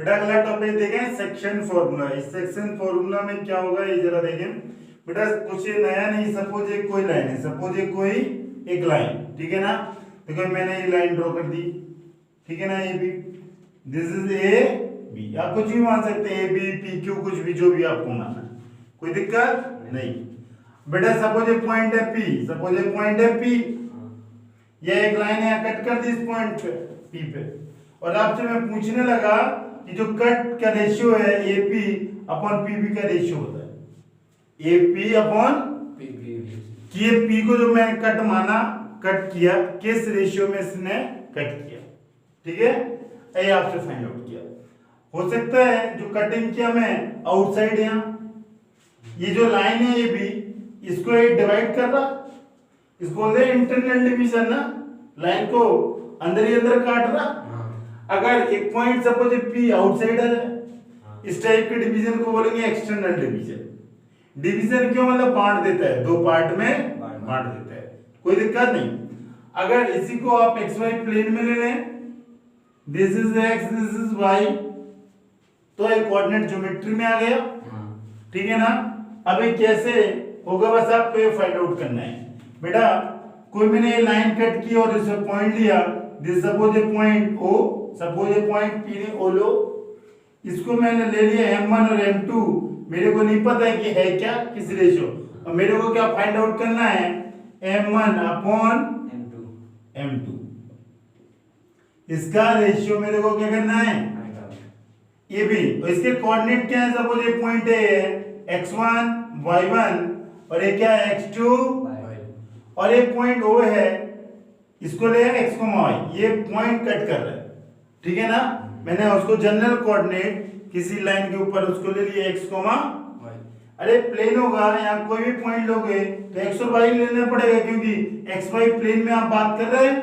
बेटा अगला टॉपिक देखें सेक्शन फॉर्मूला। इस सेक्शन फॉर्मूला में क्या होगा ये जरा देखें बेटा। कुछ नया नहीं, सपोज एक कोई लाइन है, सपोज एक कोई एक लाइन, ठीक है ना। देखो मैंने ये लाइन ड्रॉ कर दी, ठीक है ना, A B, this is A B. आप कुछ भी मान सकते हैं, ए बी पी क्यू, कुछ भी जो भी आपको मानना है, कोई दिक्कत नहीं। बेटा सपोज एक पॉइंट है पी, सपोज एक पॉइंट है पी, ये एक लाइन है, कट कर दी इस पॉइंट पे पी पे, और आपसे मैं पूछने लगा कि जो कट का रेशियो है एपी अपॉन पीबी का रेशियो होता है, एपी अपॉन पीबी, कि ये पी को जो मैं कट माना, कट किया, किस रेशियो में इसने कट किया, ठीक है, ये आपसे फाइंड आउट किया। हो सकता है जो कटिंग किया मैं आउटसाइड, यहाँ ये जो लाइन है ये भी, इसको ये डिवाइड कर रहा, इसको बोलते हैं इंटरनल डिवीजन ना, लाइन को अंदर ही अंदर काट रहा। अगर एक पॉइंट सपोज पी आउटसाइडर है, इस टाइप के डिवीजन को बोलेंगे एक्सटर्नल डिवीजन। डिवीजन क्यों, मतलब बांट देता है, दो पार्ट में बांट देता है, कोई दिक्कत नहीं। अगर इसी को आप एक्स वाई प्लेन में ले लें, this is X, this is Y, तो एक कोऑर्डिनेट ज्योमेट्री में आ गया, ठीक है ना। अब ये कैसे होगा, बस आपको ये फाइंड आउट करना है। बेटा कोई मैंने ये लाइन कट की और इसे पॉइंट लिया, this suppose a point O, suppose a point P ने ओ लो, इसको मैंने ले लिया m1 और m2, मेरे को नहीं पता है कि है क्या किस रेशियो, और मेरे को क्या फाइंड आउट करना है, m1 अपॉन m2, इसका रेशियो मेरे को क्या करना है, ये भी। और इसके कोऑर्डिनेट क्या है, सपोज ये पॉइंट है x1 y1 और ये क्या है x2 और ये पॉइंट ओ है, इसको ले x, y, ये पॉइंट कट कर रहा है, ठीक है ना। मैंने उसको जनरल कोऑर्डिनेट किसी लाइन के ऊपर उसको ले लिया x, y। अरे प्लेन होगा, यहाँ कोई भी पॉइंट लोगे तो x और y लेना पड़ेगा, क्योंकि x y प्लेन में आप बात कर रहे हैं।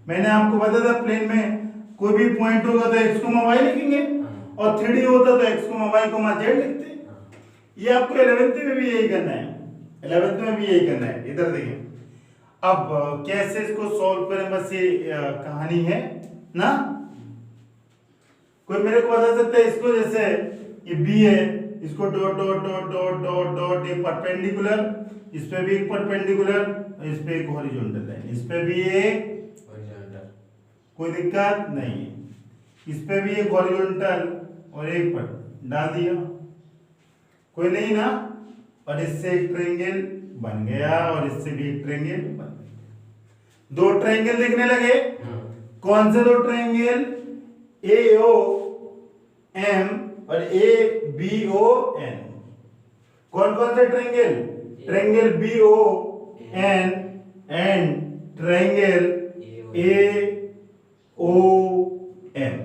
मैंने आपको बताया था प्लेन में कोई भी पॉइंट होगा तो x, y लिखेंगे, और 3D होता तो x, y, z लिखते। ये आपको 11th में भी यही करना है, 11th में भी यही करना है। इधर देखिए अब कैसे इसको सॉल्व करें, बस ये कहानी है ना। कोई मेरे को बता सकता है इसको, जैसे ये बी है, इसको dot dot dot dot dot dot, ये परपेंडिकुलर, इस पे भी एक परपेंडिकुलर, इस पे एक हॉरिजॉन्टल लाइन, इस पे भी एक हॉरिजॉन्टल, कोई दिक्कत नहीं है, इस पे भी एक हॉरिजॉन्टल और एक पर डाल दिया, कोई नहीं ना। और इससे एक ट्रायंगल बन गया और इससे भी एक ट्रायंगल बन गया, दो ट्रायंगल दिखने लगे। कौन से दो ट्रायंगल, AO M और ABON। कौन कौन से triangle, triangle BON and triangle AOM,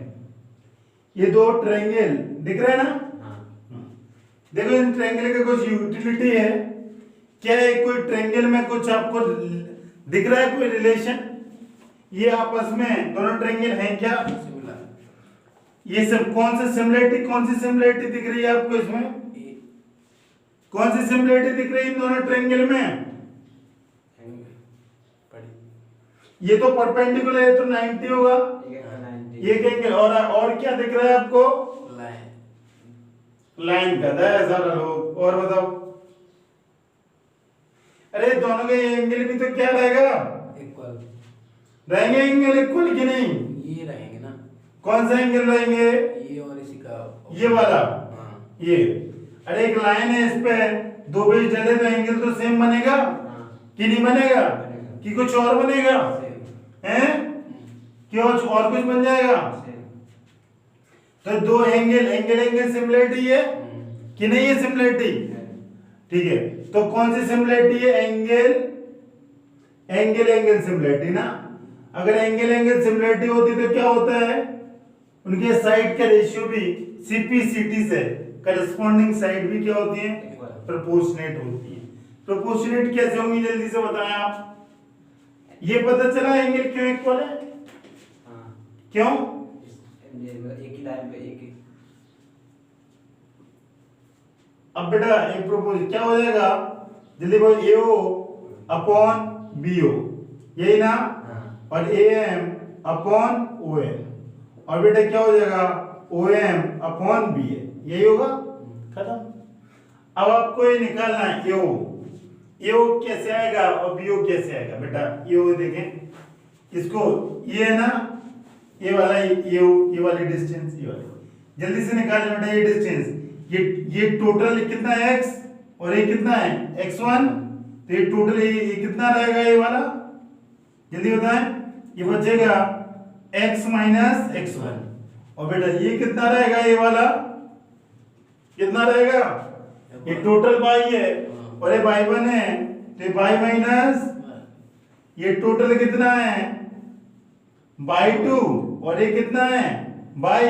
ये दो ट्रायंगल दिख रहे हैं ना। देखो इन ट्रायंगल का कुछ यूटिलिटी है क्या है, कोई ट्रायंगल में कुछ आपको दिख रहा है, कोई रिलेशन, ये आपस में दोनों ट्रायंगल हैं क्या, ये सब कौन सी सिमिलरिटी दिख रही है आपको इसमें, कौन सी सिमिलरिटी दिख रही है इन दोनों ट्रायंगल में, ये तो परपेंडिकुलर है तो 90 होगा, ये एंगल, और क्या दिख रहा है आपको, लाइन का सारा लोग, और बताओ। अरे दोनों के एंगल भी तो क्या रहेगा, इक्वल रहेंगे, एंगल इक्वल कि नहीं, ये रहेंगे ना। कौन सा एंगल रहेंगे, ये और इसी का, ये वाला, ये। अरे एक लाइन है, इस पे दो बेस डले तो एंगल तो सेम बनेगा कि नहीं बनेगा, कि कुछ और बनेगा, हैं कि और कुछ बन जाएगा। तो दो एंगल सिमिलरिटी है कि नहीं है सिमिलरिटी, ठीक है। तो कौन सी सिमिलरिटी है, एंगल सिमिलरिटी ना। अगर एंगल सिमिलरिटी होती तो क्या होता है, उनके साइड का रेशियो भी CP/CT से करस्पॉन्डिंग साइड भी क्या होती है, प्रोपोर्शनेट होती है। प्रोपोर्शनेट कैसे होंगी, जल्दी से बताएं आप। ये पता चला एंगल क्यों इक्वल है, क्यों, एक ही लाइन पे एक ही। अब बेटा एक प्रोपोज क्या हो जाएगा, जल्दी बोल, AO अपॉन BO, यही ना, और AM अपॉन OM, और बेटा क्या हो जाएगा, OM अपॉन B है, यही होगा, खत्म। अब आपको ये निकालना है यो, यो कैसे आएगा और बीओ कैसे आएगा बेटा। यो देखें, इसको ये है ना, ये वाला ये वाली डिस्टेंस, ये वाली जल्दी से निकाल बेटा। ये डिस्टेंस, ये टोटल कितना है x और ये कितना है x1, तो ये टोटल ये कितना रहेगा, ये वाला जल्दी बताएं। ये बचेगा x माइनस x1, और बेटा ये कितना रहेगा, ये वाला कितना रहेगा, ये टोटल y है और ये y1 है, तो y माइनस ये टोटल कितना है y2 और ये कितना है y,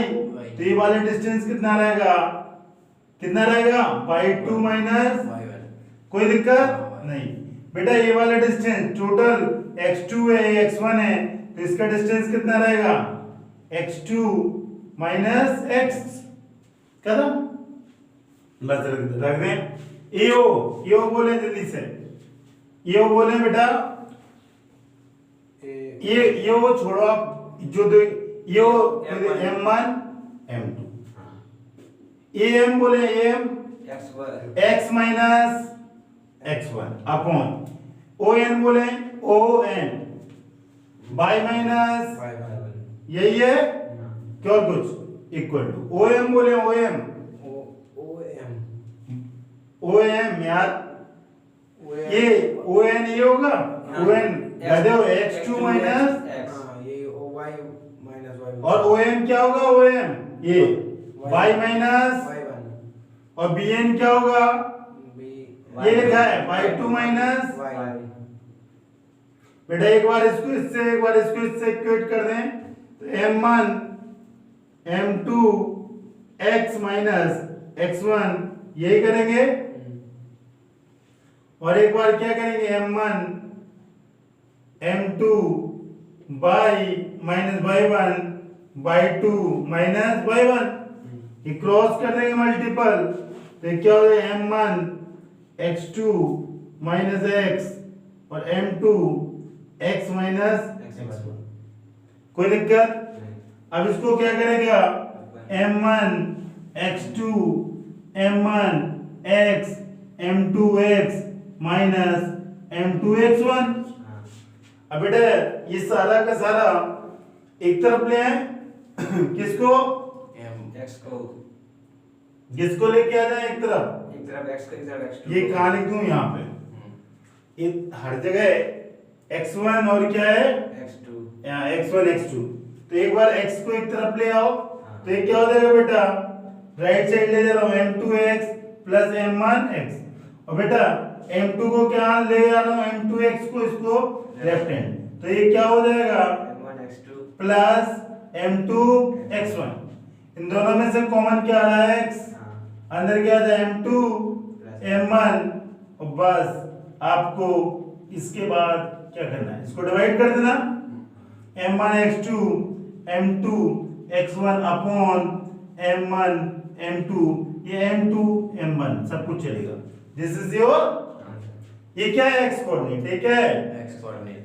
तो ये वाला डिस्टेंस कितना रहेगा, कितना रहेगा y2 माइनस, कोई दिक्कत नहीं बेटा। ये वाला डिस्टेंस टोटल x2 है, x1 है, तो इसका डिस्टेंस कितना रहेगा x2 माइनस x, खत्म। बस रख दें। यो बोले जल्दी से, यो बोले बेटा, ये यो छोड़ो आप, जो दो यो m1 m2, am बोले am x minus x1 upon on बोले on y माइनस, यही है क्या कुछ, इक्वल टू om बोले om यार, ये on ये होगा on लगे हो x2 माइनस, और om क्या होगा, om ये y माइनस, और bn क्या होगा, ये लिखा है y2 माइनस। बेटा एक बार इसको इससे, एक बार इसको इससे इक्वेट कर दें, तो m1 m2 x minus x1 यही करेंगे, और एक बार क्या करेंगे m1 m2 y minus y1 y2 minus y1, ये क्रॉस कर देंगे मल्टीपल, तो क्या हो जाएगा m1 x2 माइनस x और m2 x माइनस x1, कोई दिक्कत। अब इसको क्या करेगा m1 x2 m1 x m2 x minus m2 x1। अब बेटा ये सारा का सारा एक तरफ ले आए, किसको x को, किसको लेके आ जाए एक तरफ x को, एक तरफ x2, ये कहाँ लिख दूं यहाँ पे, ये हर जगह x1 और क्या है x2, यहाँ x1 x2, तो एक बार x को एक तरफ ले आओ, तो ये क्या हो जाएगा बेटा, राइट साइड ले जा रहा हूँ m2x प्लस m1x, और बेटा m2 को क्या ले जा रहा हूँ m2x को, इसको लेफ्ट हैंड, तो ये क्या हो जाएगा m1x2 प्लस m2x1, इन दोनों में से कॉमन क्या आ रहा है x, अंदर क्या आता है m2 m1, और बस आपको इसके बाद क्या करना है, इसको डिवाइड कर देना, m1x2 m2 x1 upon m1 m2, ये m2 m1 सब कुछ चलेगा, दिस इज योर, ये क्या है x कोऑर्डिनेट, ये क्या है x कोऑर्डिनेट,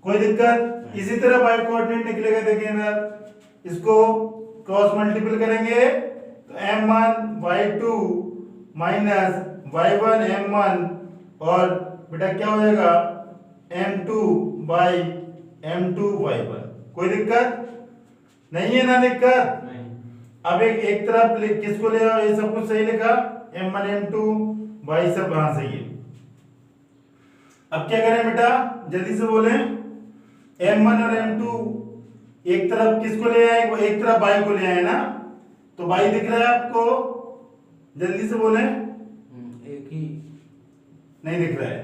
कोई दिक्कत। इसी तरह y कोऑर्डिनेट निकलेगा, देखिए ना, इसको क्रॉस मल्टीपल करेंगे तो m1 y2 minus y1 m1, और बेटा क्या हो जाएगा m2 by m2 y1, कोई दिक्कत नहीं है ना, दिक्कत नहीं। अब एक तरफ किसको ले आओ, ये सब कुछ सही लिखा, m1 m2 y सब कहां सही है। अब क्या करें बेटा, जल्दी से बोलें, m1 और m2 एक तरफ किसको ले आए, एक तरफ y को ले आए ना, तो y दिख रहा है आपको, जल्दी से बोलें, एक ही नहीं दिख रहा है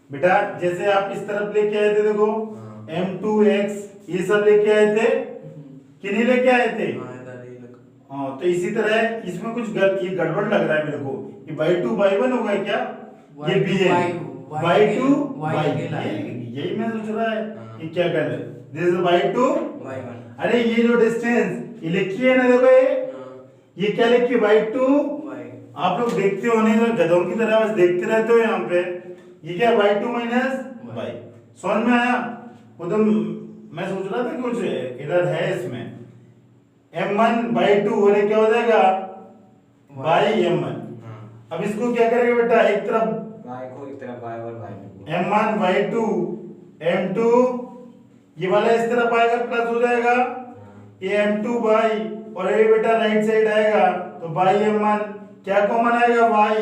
बेटा। जैसे आप इस तरफ लेके आए थे, देखो m2x ये सब लेके आए थे कि नहीं लेके आए थे, हाँ, तो इसी तरह इसमें कुछ ये गड़बड़ लग रहा है मेरे को, ये y2 y1 होगा क्या, ये b है y2 y, यही मैं सोच रहा है ये क्या कर रहे, दिस इज y2 y1। अरे ये जो डिस्टेंस ये लिखी है ना, देखो ये क्या लिखी है y2 y, आप लोग देखते हो नहीं तो गधों की तरह बस देखते रहते हो यहाँ पे, ये क्या y2 माइनस y, समझ में आया। वो तो मैं सोच रहा था कुछ एरर है इसमें, m1/2 और ये क्या हो जाएगा बाई m1। हाँ अब इसको क्या करेंगे बेटा, एक तरफ y को एक तरफ y1 y2 m1/2 m2, ये वाला इस तरफ आएगा प्लस हो जाएगा ये m2 बाई, और ये बेटा राइट साइड आएगा तो बाई m1, क्या कॉमन आएगा y,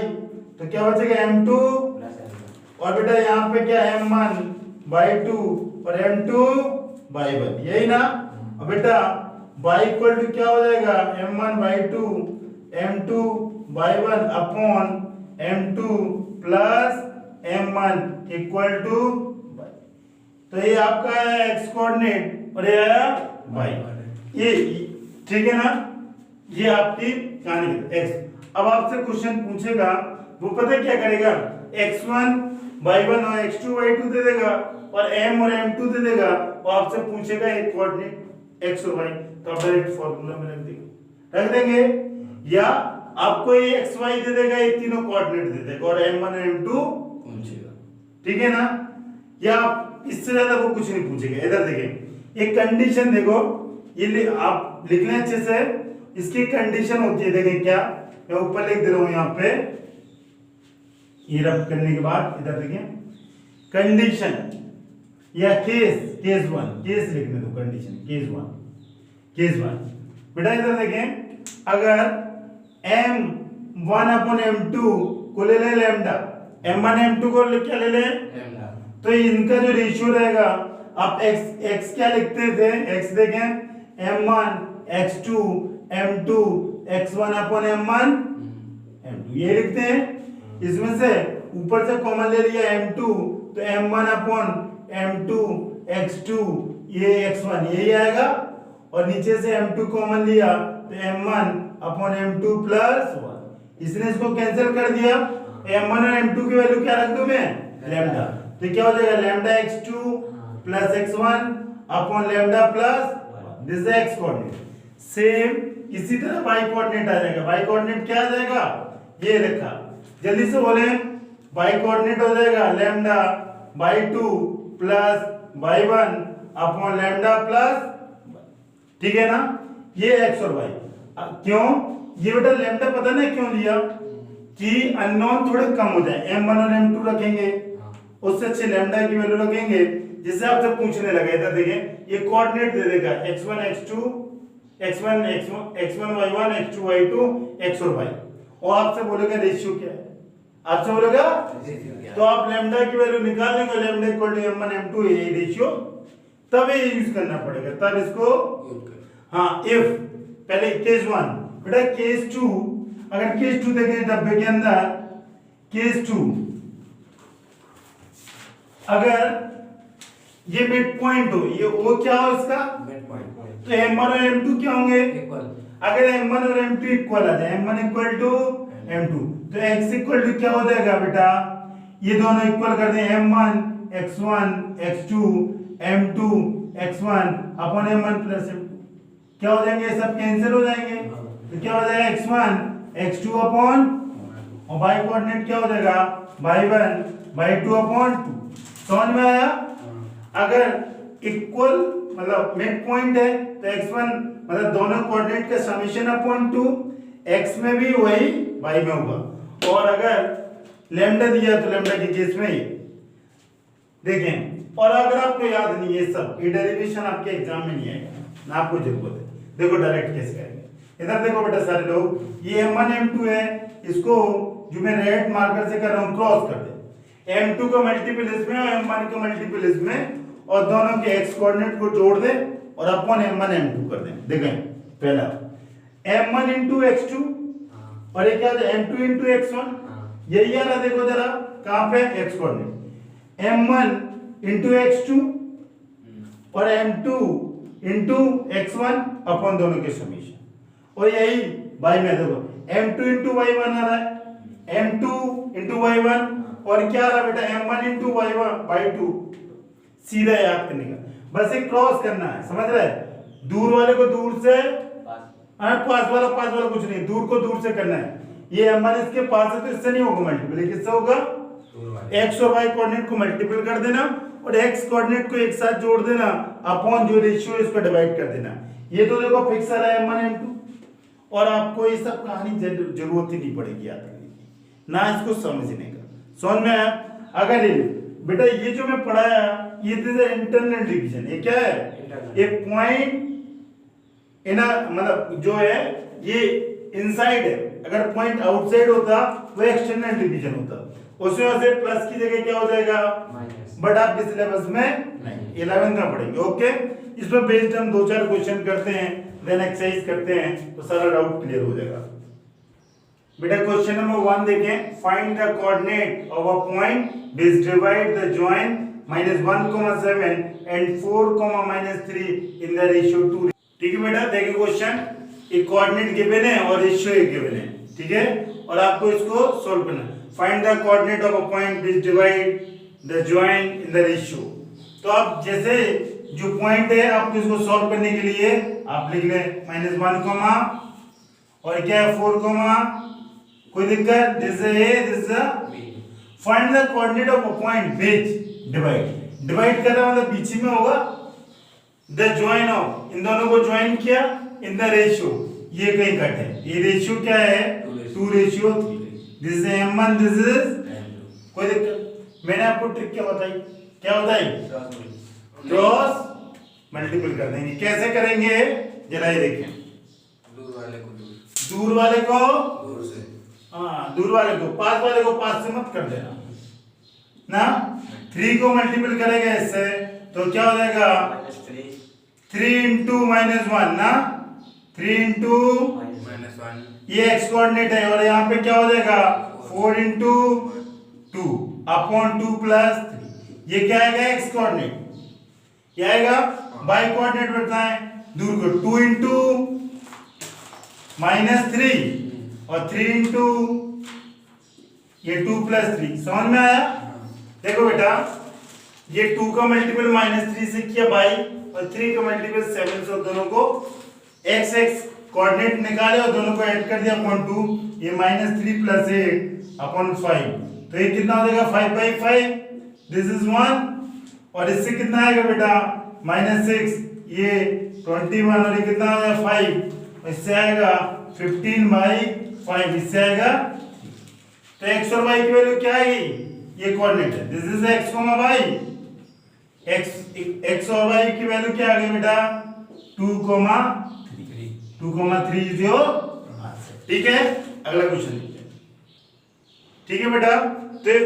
तो क्या बचेगा m2, प्लस m1 और बेटा यहाँ पे क्या m1/2 और m2/1, यही ना। और बेटा y इक्वल टू क्या हो जाएगा m1/2 m2/1 upon m2 plus m1 equal to, तो ये आपका है x कोऑर्डिनेट और ये आया y, ये ठीक है ना, ये आपकी कहानी है x। अब आपसे क्वेश्चन पूछेगा, वो पता है क्या करेगा, x1 y1 और x2 y2 दे देगा और m और m2 दे देगा, वो आपसे पूछेगा एक कोऑर्डिनेट x और y, तो आप डायरेक्ट फार्मूला में रख देंगे, या आपको ये xy दे देगा, ये तीनों कोऑर्डिनेट दे देगा और m1 और m2 पूछेगा, ठीक है ना, या आप इससे ज्यादा वो कुछ नहीं पूछेगा। इधर देखें एक कंडीशन देखो, ये आप लिख लें अच्छे से, इसकी कंडीशन होती है, देखें क्या, मैं ऊपर लिख दे रहा हूं यहाँ पे, ये रब करने के बाद इधर देखें कंडीशन या केस 1, केस लिखने दो, कंडीशन केस 1 बेटा इधर देखें, अगर m1 अपॉन m2 को ले ले लैम्डा, m1 m2 को क्या ले ले, लैम्डा, तो इनका जो रेशियो रहेगा, आप x क्या लिखते थे, x देखें m1 x2 m2 x1 upon m1 m2, ये लिखते हैं। इसमें से ऊपर से कॉमन ले लिया m2, तो m1 अपॉन m2 x2 ये x1 यही आएगा, और नीचे से m2 कॉमन लिया तो m1 अपॉन m2 प्लस 1, इसने इसको कैंसिल कर दिया, m1 और m2 की वैल्यू क्या रख दूं मैं, लैम्डा, तो क्या हो जाएगा lambda x2 plus x1 upon lambda plus, this is x coordinate. Same इसी तरह y कोऑर्डिनेट आ जाएगा, y कोऑर्डिनेट क्या आ जाएगा, ये रखा, जल्दी से बोले, y कोऑर्डिनेट हो जाएगा lambda by 2 plus by 1 upon lambda plus, ठीक है ना, ये x और y। क्यों ये बेटा लैम्डा पता ना क्यों लिया, कि अननोन थोड़े कम हो जाए, m1 और m2 रखेंगे, उससे अच्छे लैम्डा की वैल्यू रखेंगे, जिससे आपसे पूछने लगा, इधर देखें ये कोऑर्डिनेट दे देगा x1 x2 x1 y1 x2 y2 x और y, और आपसे बोलेगा रेशियो क्या है, आपसे बोलेगा, तो आप लैम्डा की वैल्यू निकाल लेंगे, lambda equal to m1 m2 ये रेशियो, तब ये यूज करना पड़ेगा, तब इसको, हाँ इफ पहले केस 1, बेटा केस 2, अगर केस 2 देखें डब्बे के अंदर, केस 2 अगर ये मिड पॉइंट हो, ये वो क्या हो इसका मिड पॉइंट, तो m1 और m2 क्या होंगे इक्वल, अगर m1 और m2 इक्वल आ जाए, m1 इक्वल टू m2, तो x इक्वल टू क्या हो जाएगा बेटा, ये दोनों इक्वल कर दें, m1 x1 x2 m2 x1 upon m1 plus m2, क्या हो जाएंगे, सब कैंसिल हो जाएंगे, तो क्या हो जाएगा x1 x2 अपॉन, और y कोऑर्डिनेट क्या हो जाएगा y1 y2 अपॉन 2, समझ में आया। अगर इक्वल मतलब मिड पॉइंट है तो x1 मतलब दोनों कोऑर्डिनेट का समेशन अपॉन 2, x में भी वही y में होगा, और अगर लैम्डा दिया तो लैम्डा के केस में ही देखें। और अगर आपको याद नहीं है सब, ये डेरिवेशन आपके एग्जाम में नहीं आएगा ना, आपको जरूरत है, देखो डायरेक्ट कैसे करेंगे। इधर देखो बेटा सारे लोग, ये m1 m2 है, इसको जो मैं रेड मार्कर से कर रहा हूँ क्रॉस कर दे, m2 का मल्टीपल इसमें और m1 का मल्टीपल इसमें, और दोनों के x कोऑर्डिनेट को जोड़ दे और अपॉन m1 m2 कर दें। देखें पहला m1 into x2 और ये क्या है m2 into x1, यही आ रहा, देखो जरा कहां पे x coordinate, m1 into x2 और m2 into x1 अपॉन दोनों के समेशन, और यही y में देखो m2 into y1 आ रहा है, m2 into y1, और क्या आ रहा बेटा m1 into y1 y2, सीधा याद करने का, बस एक क्रॉस करना है, समझ रहे, दूर वाले को दूर से, पास वाला कुछ नहीं, दूर को दूर से करना है। ये m1 इसके पास है तो इससे नहीं होगा मल्टीपल, ये किससे होगा, x और y कोऑर्डिनेट को मल्टीपल कर देना और x कोऑर्डिनेट को एक साथ जोड़ देना, अपॉन जो रेशियो इसको डिवाइड कर देना, ये तो देखो फिक्स है m1 m2, और आपको ये सब कहानी जरूरत ही नहीं पड़ेगी याद करने की, ना इसको समझने का। समझ में आया? अगर ये बेटा ये जो मैं पढ़ाया ये इंटरनल डिवीजन, ये क्या है? ये पॉइंट मतलब जो है ये इनसाइड है, अगर पॉइंट आउटसाइड होता तो एक्सटर्नल डिवीजन होता, उसमें से प्लस की जगह क्या हो जाएगा? माइनस। बट आपके सिलेबस में नहीं, 11 का पढ़ेंगे। ओके, इस पर बेस्ड हम 2-4 क्वेश्चन करते हैं, देन एक्सरसाइज करते हैं, तो सारा डाउट क्लियर हो जाएगा। बेटा क्वेश्चन नंबर 1 देखें, find the coordinate of a point which divide the joint -1,7 and 4,-3 in the ratio 2। ठीक है बेटा, देखिए क्वेश्चन, एक कोऑर्डिनेट गिवन है और रेशियो एक गिवन है, ठीक है, और आपको इसको सॉल्व करना है। Find the coordinate of a point which divide the joint in the ratio। तो आप जैसे जो पॉइंट है आपको इसको सॉल्व करने के लिए आप लिख ले -1, और क्या है 4, कोई दिक्कत? This is A, this is B. Find the coordinate of a point which divide कर रहा मतलब बीच में होगा, द जॉइन ऑफ, इन दोनों को ज्वाइन किया, इन द रेशियो, ये कहीं कट है, ये रेशियो क्या है? 2:3। This is m1, this is, कोई दिक्कत? मैंने आपको ट्रिक क्या बताई? क्रॉस मल्टीपल कर देंगे। कैसे करेंगे जरा ये देखें, दूर वाले को दूर से, हाँ दूर वाले को, पास वाले को पास से मत कर देना ना। 3 को मल्टीपल करेगा इससे तो क्या हो जाएगा? 3 into -1 ना, 3 into -1, ये x कोऑर्डिनेट है, और यहाँ पे क्या हो जाएगा? 4 into 2 upon 2 plus 3, ये क्या आएगा? x coordinate. क्या आएगा? y कोऑर्डिनेट बताएं, दूर को 2 into -3 और 3 into ये 2 plus 3, समझ में आया? देखो बेटा, ये 2 का मल्टीपल -3 से किया बाई, और 3 का मल्टीपल 7 से, दोनों को x कोऑर्डिनेट निकाले और दोनों को ऐड कर दिया अपॉन 2, ये -3 + 8 अपॉन 5, तो ये कितना हो जाएगा? 5/5, दिस इज 1, और इससे कितना आएगा बेटा? -6, ये 21, और ये कितना हो जाएगा? 5, इससे आएगा 15/5, इससे आएगा। तो x और y की वैल्यू क्या आएगी? ये कोऑर्डिनेट है, this is x, y, x और y की वैल्यू क्या आ गई बेटा? 2,3 इज योर आंसर। ठीक है, अगला क्वेश्चन देखते हैं। ठीक है बेटा, तो ये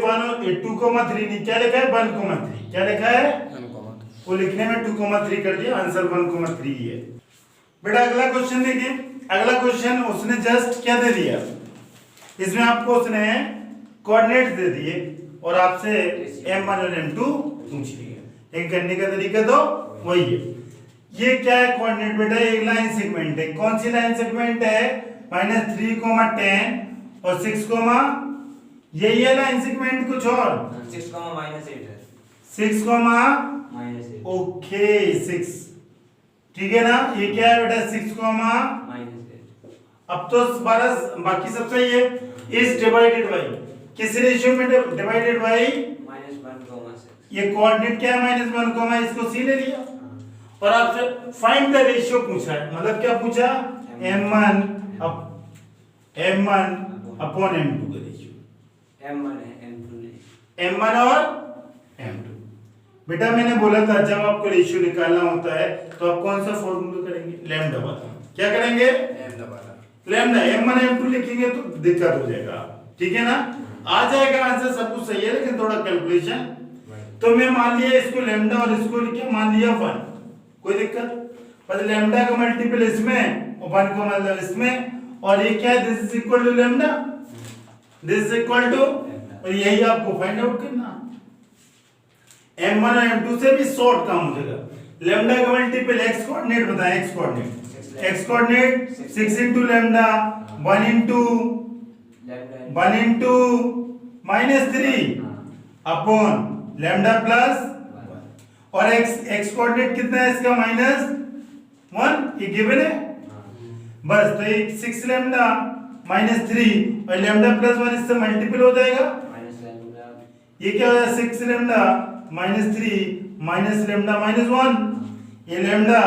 2,3 नहीं, क्या लिखा है? 1,3, क्या लिखा है? वो लिखने में 2,3 कर दिया, आंसर 1,3 ही है। बेटा अगला क्वेश्चन देखिए, अगला क्वेश्चन उसने जस्ट क्या दे दिया, इसमें आपको उसने कोऑर्डिनेट्स दे दिए और आपसे m1 और m2 पूछ लिया। एक करने का तरीका तो वही है। ये क्या है कोऑर्डिनेट बेटा? एक लाइन सेगमेंट है। कौन सी लाइन सेगमेंट है? -3, 10 और 6, यही है लाइन सेगमेंट, कुछ और? 6, -8 है। 6, -8, ओके 6, ठीक है ना। ये क्या है बेटा? 6, -8। अब तो 12 बाकी सब सही है। इज डिवाइडेड बाय, किस रेशियो में डिवाइडेड बाय? -1,6। ये कोऑर्डिनेट क्या है? -1, इसको सी ले लिया, और आपसे फाइंड द रेशियो पूछा है, मतलब क्या पूछा? m1 अपॉन m2 का रेशियो। m1 है, m2 नहीं। m1 और m2। बेटा मैंने बोला था जब आपको रेशियो निकालना होता है तो आप कौन सा फॉर्मूला करेंगे? लैम्डा वाला। क्या करेंगे? लैम्डा। m1 m2 लिखेंगे तो दिक्कत हो जाएगा, ठीक है ना। आ जाएगा आंसर, सब कुछ सही है, लेकिन थोड़ा कैलकुलेशन। तो मैं मान लिया इसको लैम्डा और इसको लिखा मान लिया 1, कोई दिक्कत? पर लैम्डा का मल्टीपल इसमें और 1 का मतलब इसमें, और ये क्या है? This is equal to lambda, this is equal to, और यही आपको फाइंड आउट करना। m1 और m2 से भी शॉर्ट काम हो जाएगा। लैम्डा का मल्टीपल x कोऑर्डिनेट बताएं, x coordinate 6 into lambda 1 into -3 upon lambda plus 1, और x कोऑर्डिनेट कितना है इसका? -1, ये गिवन है बस। तो ये 6 लैम्डा -3 और लैम्डा प्लस 1 इससे मल्टीपल हो जाएगा, ये क्या हो जाएगा? 6 लैम्डा -3 माइनस लैम्डा -1, ये लैम्डा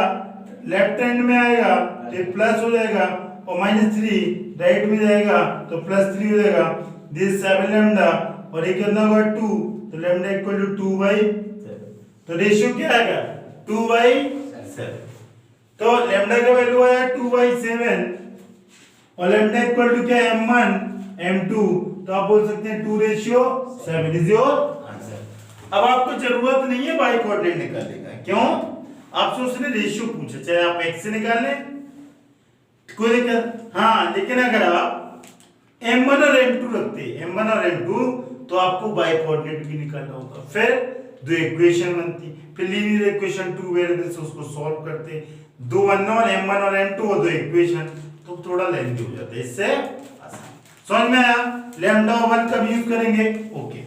लेफ्ट हैंड में आएगा तो प्लस हो जाएगा और -3 राइट में जाएगा तो +3 हो जाएगा। दिस 7 लैम्डा और ये कितना होगा 2 तो लैम्डा इक्वल टू 2/7 तो रेशियो क्या आएगा 2/7 तो लैम्डा का वैल्यू आया 2/7 और लैम्डा इक्वल टू क्या है m1 m2 तो आप बोल सकते हैं 2:7 इज योर आंसर। अब आपको जरूरत नहीं है बाई कोऑर्डिनेट निकालने का, क्यों? आपसे उसने रेशियो पूछा, चाहे आप x से निकाल लें कोई दिक्कत, हाँ लेकिन अगर आप m1 और m2 रखते m1 और m2 तो आपको बाई कोऑर्डिनेट भी निकालना होगा, फिर दो इक्वेशन बनती, फिर लीनियर इक्वेशन 2 वेरिएबल से उसको सॉल्व करते, दो अननोन m1 और m2 और दो इक्वेशन, तो थोड़ा लेंथी हो जाता है, इससे आसान। समझ में आया? लैम्डा 1 कब यूज करेंगे? ओके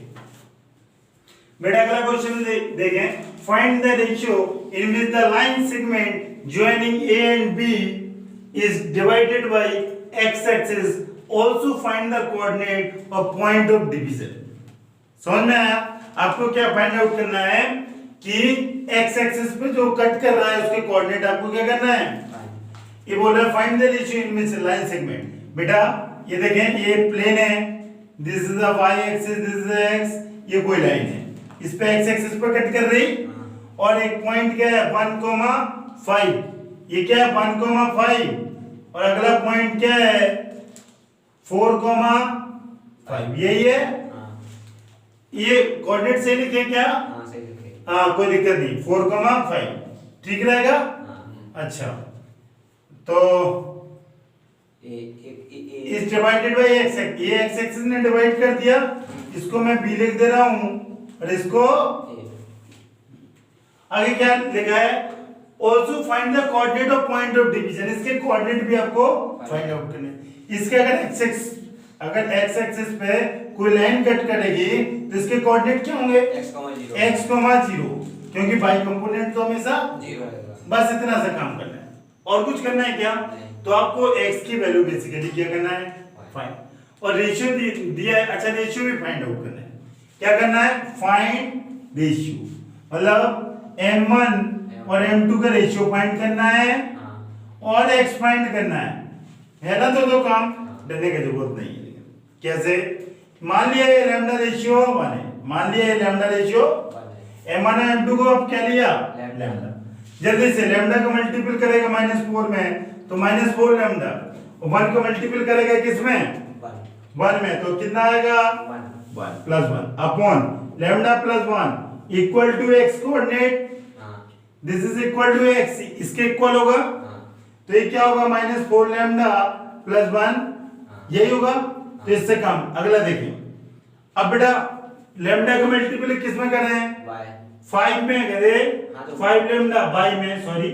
बेटा अगला क्वेश्चन देखें, find the ratio in which the line segment joining A and B is divided by x axis, also find the coordinate of point of division। समझ में आया? आपको क्या फाइंड आउट करना है कि x एक्सिस पे जो कट कर रहा है उसके कोऑर्डिनेट आपको क्या करना है, ये बोल रहा है find the ratio in which line segment. बेटा ये देखें ये प्लेन है, this is the y axis, this is the x, ये कोई लाइन है, इस पे x एक्सिस पे कट कर रही और एक पॉइंट क्या है 1,5, ये क्या है 1,5 और अगला पॉइंट क्या है 4,5, यही है। ये कोऑर्डिनेट सही लिखे क्या? सही लिखे। हाँ कोई दिक्कत नहीं, 4,5 ठीक रहेगा। अच्छा तो इस डिवाइडेड बाय x, ये x एक्सिस ने डिवाइड कर दिया, इसको मैं b लिख दे रहा हूं और इसको आगे क्या लिखा है, also find the coordinate of point of division, इसके कोऑर्डिनेट भी आपको फाइंड आउट करने। इसके अगर x एक्सिस पे कोई लाइन कट करेगी तो इसके कोऑर्डिनेट क्या होंगे x, 0 क्योंकि बाई कंपोनेंट तो हमेशा 0 रहेगा। बस इतना सा काम करना है, और कुछ करना है क्या? तो आपको x की वैल्यू बेसिकली क्या करना है फाइंड, और रेशियो दिया है, अच्छा रेशियो भी फाइंड आउट करना है। क्या करना है? फाइंड रेशियो, मतलब m1 और m2 का रेशियो फाइंड करना है और x फाइंड करना है ना? तो दो काम डरने की जरूरत नहीं है। कैसे? मान लिया ये लैम्डा रेशियो 1 है, मान लिया ये लैम्डा रेशियो m1 और m2 को अब क्या लिया लैम्डा, जल्दी से लैम्डा को मल्टीपल करेगा -4 में तो -4 लैम्डा, और 1 को मल्टीपल करेगा किसमें 1 में तो कितना आएगा 1 plus 1 upon lambda plus 1 equal to x coordinate, this is equal to x, इसके इक्वल होगा तो ये क्या होगा -4 लैम्डा प्लस 1, यही होगा। तो इससे काम अगला देखिए, अब बेटा लैम्डा को मल्टीपल किस में कर रहे हैं 5 में करे, 5 लैम्डा बाई में सॉरी,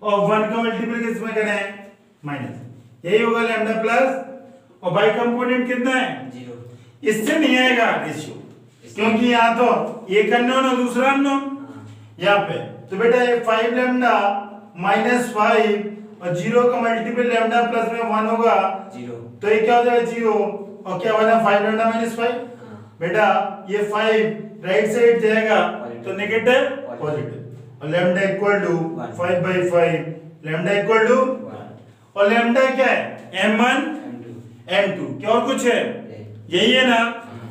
और 1 का मल्टीपल किस में करें माइनस, यही होगा लैम्डा प्लस, और बाई कंपोनेंट कितना है 0, इससे नहीं आएगा रेशियो क्योंकि यहाँ तो एक अननोन और दूसरा अननोन यहाँ पे, तो बेटा ये 5 लैम्डा -5 और 0 का मल्टीपल लैम्डा प्लस में 1 होगा 0, तो ये क्या हो जाएगा 0 और क्या बना 5 लैम्डा -5, बेटा ये 5 राइट साइड जाएगा तो नेगेटिव पॉजिटिव, और lambda equal to 5/5 lambda equal to 1, और लैम्डा क्या है m1 m2, क्या और कुछ है यही है ना?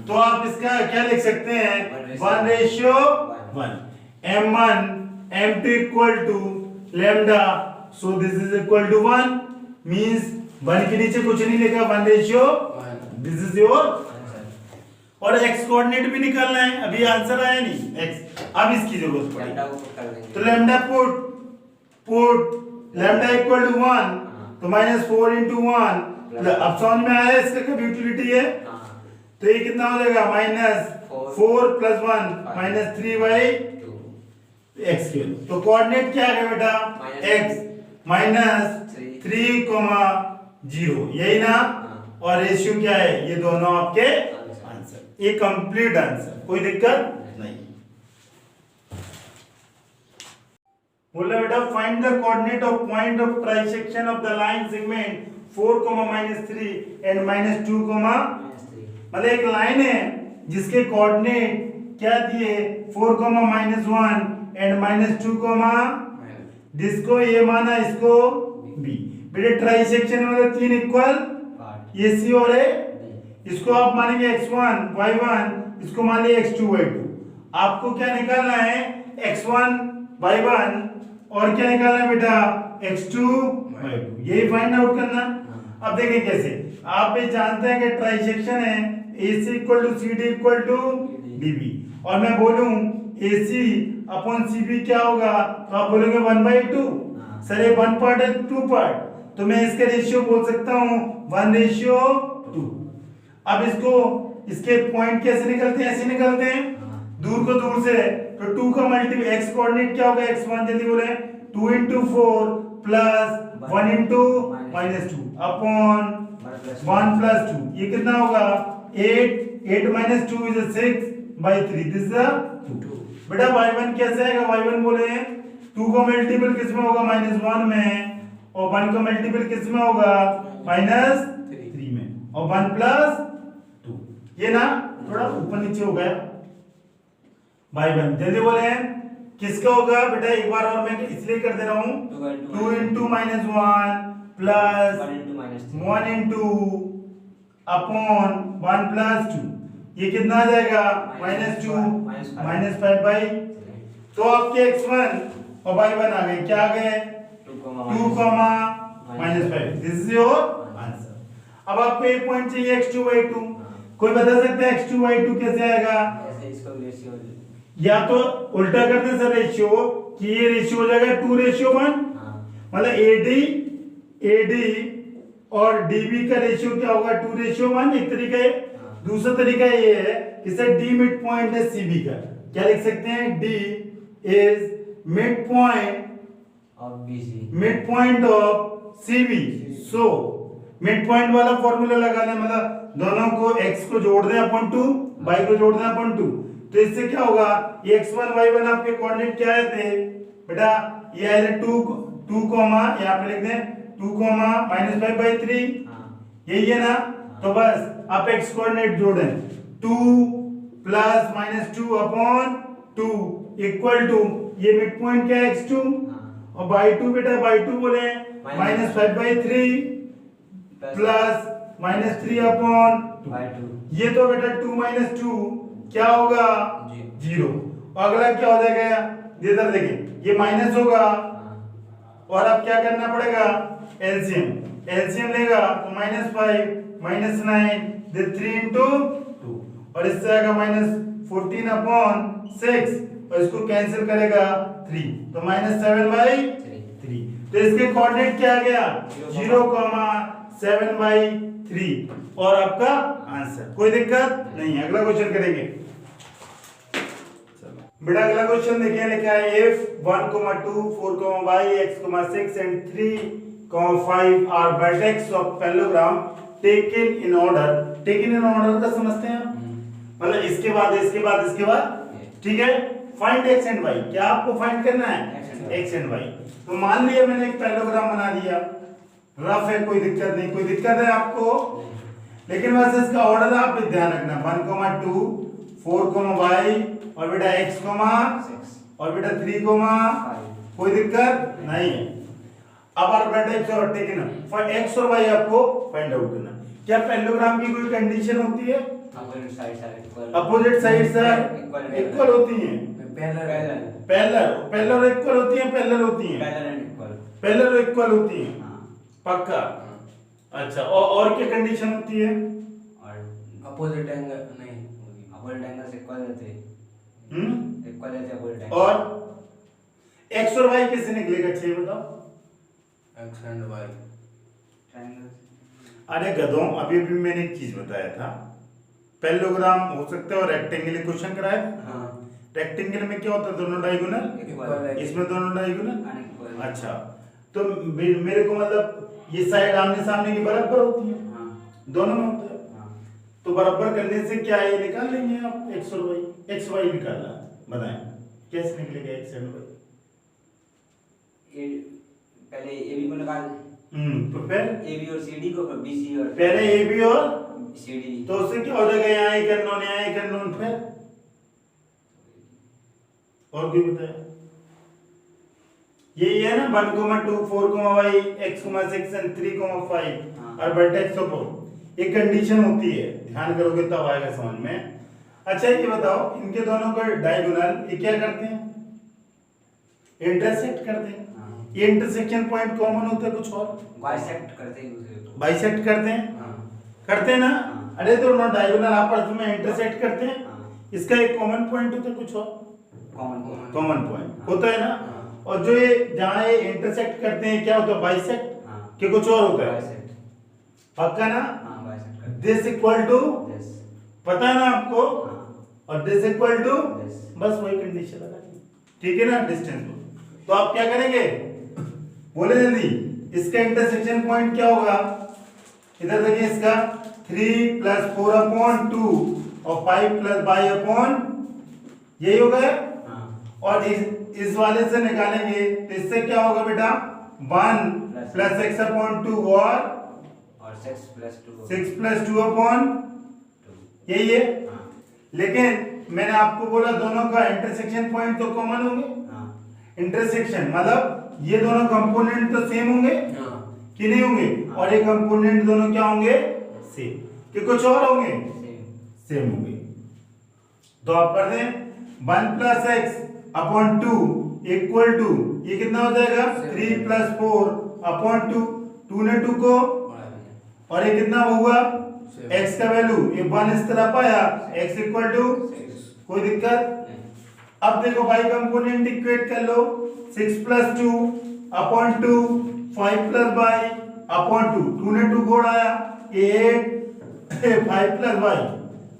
तो आप इसका क्या लिख सकते हैं 1:1 m1 m2 equal to lambda, so this is equal to 1 means 1 के नीचे कुछ नहीं लिखा 1:1, दिस इज योर आंसर। और x कोऑर्डिनेट भी निकालना है, अभी आंसर आया नहीं x, अब इसकी जरूरत पड़ेगी तो lambda put lambda equal to 1 तो -4 into 1, अब समझ में आया इसका क्या यूटिलिटी है, तो ये कितना हो जाएगा -4 + 1 -3/2 x क्यूब, तो कोऑर्डिनेट क्या है बेटा x -3,0, यही ना? और रेशियो क्या है, ये दोनों आपके आंसर, ये कंप्लीट आंसर, कोई दिक्कत नहीं। बोला बेटा find the coordinate of point of trisection of the line segment 4, -3 and -2, मतलब एक लाइन है जिसके कोऑर्डिनेट क्या दिए 4, -1 एंड -2, जिसको ए माना इसको बी। बेटे ट्राई सेक्शन में मतलब 3 इक्वल पार्ट ये सी और ए, इसको आप मानेंगे x1 y1, इसको मान लिया x2 y2। आपको क्या निकालना है x1 y1 और क्या निकालना है बेटा x2 y2, यही फाइंड आउट करना। अब देखें कैसे, आप भी जानते हैं कि ट्राइसेक्शन है AC equal to CD equal to DB, और मैं बोलूं AC अपॉन CB क्या होगा, तो आप बोलोगे 1/2। सर ये 1 पार्ट है 2 पार्ट, तो मैं इसका रेशियो बोल सकता हूं 1:2। अब इसको इसके पॉइंट कैसे निकलते हैं, ऐसे निकलते हैं दूर को दूर से, तो 2 का मल्टीपल x कोऑर्डिनेट क्या होगा x1, जल्दी बोले 2 into 4 plus 1 into -2 upon 1 plus 2, ये कितना होगा 8 minus 2 is 6/3, दिस इज 2। बेटा y1 कैसे आएगा, y1 बोले 2 का मल्टीपल किस में होगा -1 में, और 1 का मल्टीपल किस में होगा -3 में, और 1 plus 2, ये ना थोड़ा ऊपर नीचे हो गया y1। जल्दी बोले किसका होगा बेटा, एक बार और मैं इसलिए कर दे रहा हूं 2 into -1 plus 1 into upon 1 plus 2, ये कितना आ जाएगा -2 -5/, तो आपके x1 और y1 आ गए, क्या आ गए 2, -5, दिस इज योर आंसर। अब आपको एक पॉइंट चाहिए x2 y2, कोई बता सकता है x2 y2 कैसे आएगा, ऐसे इसको रेशियो या तो उल्टा कर दे सर रेशियो, कि ये रेशियो हो जाएगा 2:1, मतलब AD और DB का रेशियो क्या होगा 2:1, एक तरीका है। दूसरा तरीका ये है कि सर D मिड पॉइंट है CB का, क्या लिख सकते हैं, D is mid point of CB, so mid point वाला फॉर्मूला लगाना है, मतलब दोनों को x को जोड़ दें अपॉन 2, y को जोड़ दें अपॉन 2, तो इससे क्या होगा, ये x1 y1 आपके कोऑर्डिनेट क्या आए थे बेटा, ये आए थे 2 कॉमा, यहाँ पे लिख दें 2 -5/3, यही है ना। तो बस आप x कोऑर्डिनेट जोड़ें 2 प्लस -2 अपॉन 2 इक्वल टू, ये मिड पॉइंट क्या है x2, और by2 बेटा by2 बोले -5/3 प्लस -3 अपॉन 2, ये तो बेटा 2 - 2 क्या होगा 0, अगला क्या हो जाएगा, इधर देखें ये माइनस होगा, और अब क्या करना पड़ेगा एलसीएम लेगा, तो -5 -9 दे 3 into 2, और इससे आएगा -14 अपॉन 6, और इसको कैंसिल करेगा 3, तो -7/3, तो इसके कोऑर्डिनेट क्या आ गया 0,7/3, और आपका आंसर। कोई दिक्कत नहीं, अगला क्वेश्चन करेंगे। बेटा अगला क्वेश्चन देखिए, लिखा है if 1, 2, 4, y, x, 6 and 3, 5 are vertex of parallelogram taken in order का समझते हैं आप, मतलब इसके बाद, ठीक है। फाइंड x and y, क्या आपको फाइंड करना है x and y। तो मान लिया मैंने एक पैरेललोग्राम बना दिया, रफ है, कोई दिक्कत है आपको, लेकिन बस इसका ऑर्डर आप ध्यान रखना 1, 2, 4, y, और बेटा x, 6, और बेटा 3, 5, कोई दिक्कत नहीं है। अब आप वर्टेक्स और टेकन फॉर x और y आपको फाइंड आउट करना। क्या पैरेललोग्राम की कोई कंडीशन होती है, अपोजिट साइड्स आर इक्वल होती हैं, पैरेलल इक्वल होती हैं, पैरेलल इक्वल होती हैं, पक्का। अच्छा, और क्या कंडीशन होती है, अपोजिट एंगल नहीं, अपोजिट एंगल से इक्वल रहते हैं, इक्वल रहते हैं अपोजिट एंगल। और x और y कैसे निकलेगा, चाहिए बताओ, x and y ट्रायंगल। अरे गधों, अभी मैंने एक चीज बताया था, पैरेललोग्राम हो सकता है और रेक्टेंगल क्वेश्चन कराया था। हाँ, रेक्टेंगल में क्या होता है, दोनों डायगोनल, इसमें दोनों डायगोनल। अनइक्वल। अच्छा, तो मेरे को मतलब ये साइड आमने सामने की बराबर होती है, हाँ, दोनों में होता है, तो बराबर करने से क्या है, निकाल लेंगे आप x और y, x y निकालना, बताएं कैसे निकलेगा x और y। पहले AB को निकाल, तो फिर AB और CD को, फिर BC और पहले AB और CD, तो उससे क्या हो जाएगा, यहाँ एक अननोन, फिर और कोई बताए, यही है ना 1, 2, 4, y, x, 6 एंड 3, 5 और वर्टेक्स ऑफ 4। एक कंडीशन होती है, ध्यान करोगे तब आएगा समझ में। अच्छा ये बताओ, इनके दोनों का डायगोनल ये क्या करते हैं, इंटरसेक्ट करते हैं। ये इंटरसेक्शन पॉइंट कॉमन होता है कुछ और, बाइसेक्ट करते हैं दूसरे को। बाइसेक्ट करते हैं, हाँ। करते हैं ना। हाँ। अरे दोनों डायगोनल आपस में इंटरसेक्ट करते हैं, हाँ। इसका एक कॉमन पॉइंट होता है कुछ और, कॉमन कॉमन पॉइंट होता है ना। हाँ। और जो ये जहाँ ये इंटरसेक्ट करते हैं क्या होता है, बाइसेक्ट हाँ। कि कुछ और होता है, बाइसेक्ट। पक्का ना। हाँ बाइसेक्ट करते दिस इक्वल टू, हैं। यस। पता है ना आपको, हाँ। और दिस इक्वल टू, Yes. बस वही कंडीशन लगा दी, ठीक है ना, डिस्टेंस को। तो आप क्या करेंगे, बोले जल्दी, इसका इंटरसेक्शन पॉइंट क्या होगा, इधर देखिए इसका 3 + 4/2 और 5 + y/, यही होगा। हाँ। और इस वाले से निकालेंगे तो इससे क्या होगा बेटा, 1 + x/2 और 6 + 2 6 + 2/2, यही है। हाँ। लेकिन मैंने आपको बोला दोनों का इंटरसेक्शन पॉइंट तो कॉमन होंगे। हाँ। इंटरसेक्शन मतलब ये दोनों कंपोनेंट तो सेम होंगे हाँ। कि नहीं होंगे, और ये कंपोनेंट दोनों क्या होंगे, सेम, कि कुछ और होंगे, सेम। सेम होंगे। तो आप कर दें 1 + x/2 इक्वल टू, ये कितना हो जाएगा 3 + 4/2, 2 ने 2 को, और ये कितना हुआ x का वैल्यू, ये 1 इस तरफ आया, x इक्वल टू, कोई दिक्कत। अब देखो y कंपोनेंट इक्वेट कर लो, 6 + 2/2 5 + y/2, 2 ने 2 को उड़ाया, 8 5 + y,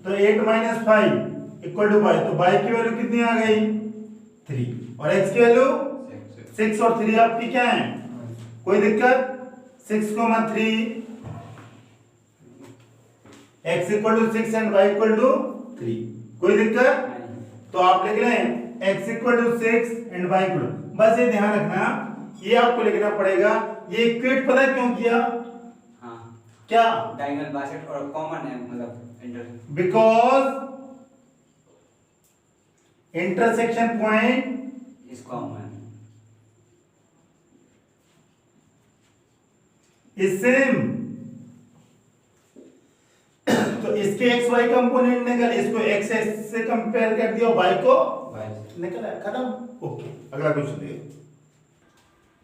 तो 8 - 5 इक्वल टू y, तो y की वैल्यू कितनी आ गई 3, और x की वैल्यू 6 और 3 आपकी क्या है, कोई दिक्कत। 6, 3, x equal to 6 and y equal to 3, कोई दिक्कत। तो आप लिख लें x equal to 6 and y equal, बस ये ध्यान रखना, ये आपको लिखना पड़ेगा। ये इक्वेट पता है क्यों किया, हाँ। क्या, डायगोनल बाइसेक्ट और कॉमन है, मतलब inter, because intersection point is common. Is same. तो इसके एक्स वाई कंपोनेंट निकल, इसको एक्स से कंपेयर कर दिया, वाई को निकला, खत्म। ओके, अगला क्वेश्चन देखिए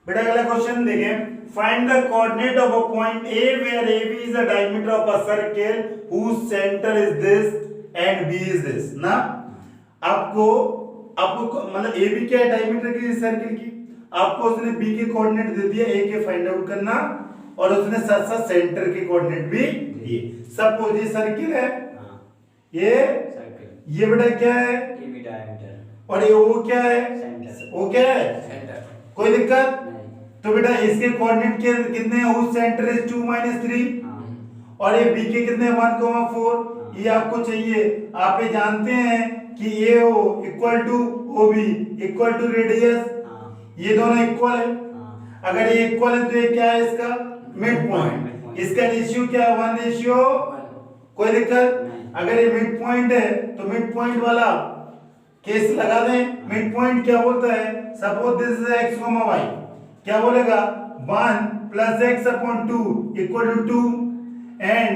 बेटा, अगला क्वेश्चन देखें। Find the coordinate of a point A where AB is the diameter of a circle whose center is this and B is this। ना आपको मतलब AB क्या है, डायमीटर की सर्किल की, आपको उसने B के कोऑर्डिनेट दे दिया, A के फाइंड आउट करना, और उसने साथ साथ सेंटर के कोऑर्डिनेट भी दिए। सपोज ये सर्किल है, ये सर्किल, ये बेटा क्या है, AB डायमीटर, और ये वो क्या है, सेंटर, वो क्या है, सेंटर, कोई दिक्कत। नहीं। तो बेटा इसके कोऑर्डिनेट कितने हैं, उस सेंटर इज 2 - 3, हाँ। और ये बी के कितने 1, 4, ये आपको चाहिए। आप ये जानते हैं कि AO equal to OB equal to radius, हाँ। ये दोनों इक्वल है। हाँ। अगर ये इक्वल है तो ये क्या है, इसका मिड पॉइंट। इसका रेशियो क्या है, 1:1, कोई दिक्कत। नहीं। अगर ये मिड पॉइंट है तो मिड पॉइंट वाला केस लगा दें। मिड पॉइंट क्या बोलता है, suppose this is x, y, क्या बोलेगा 1 + x/2 इक्वल टू 2, एंड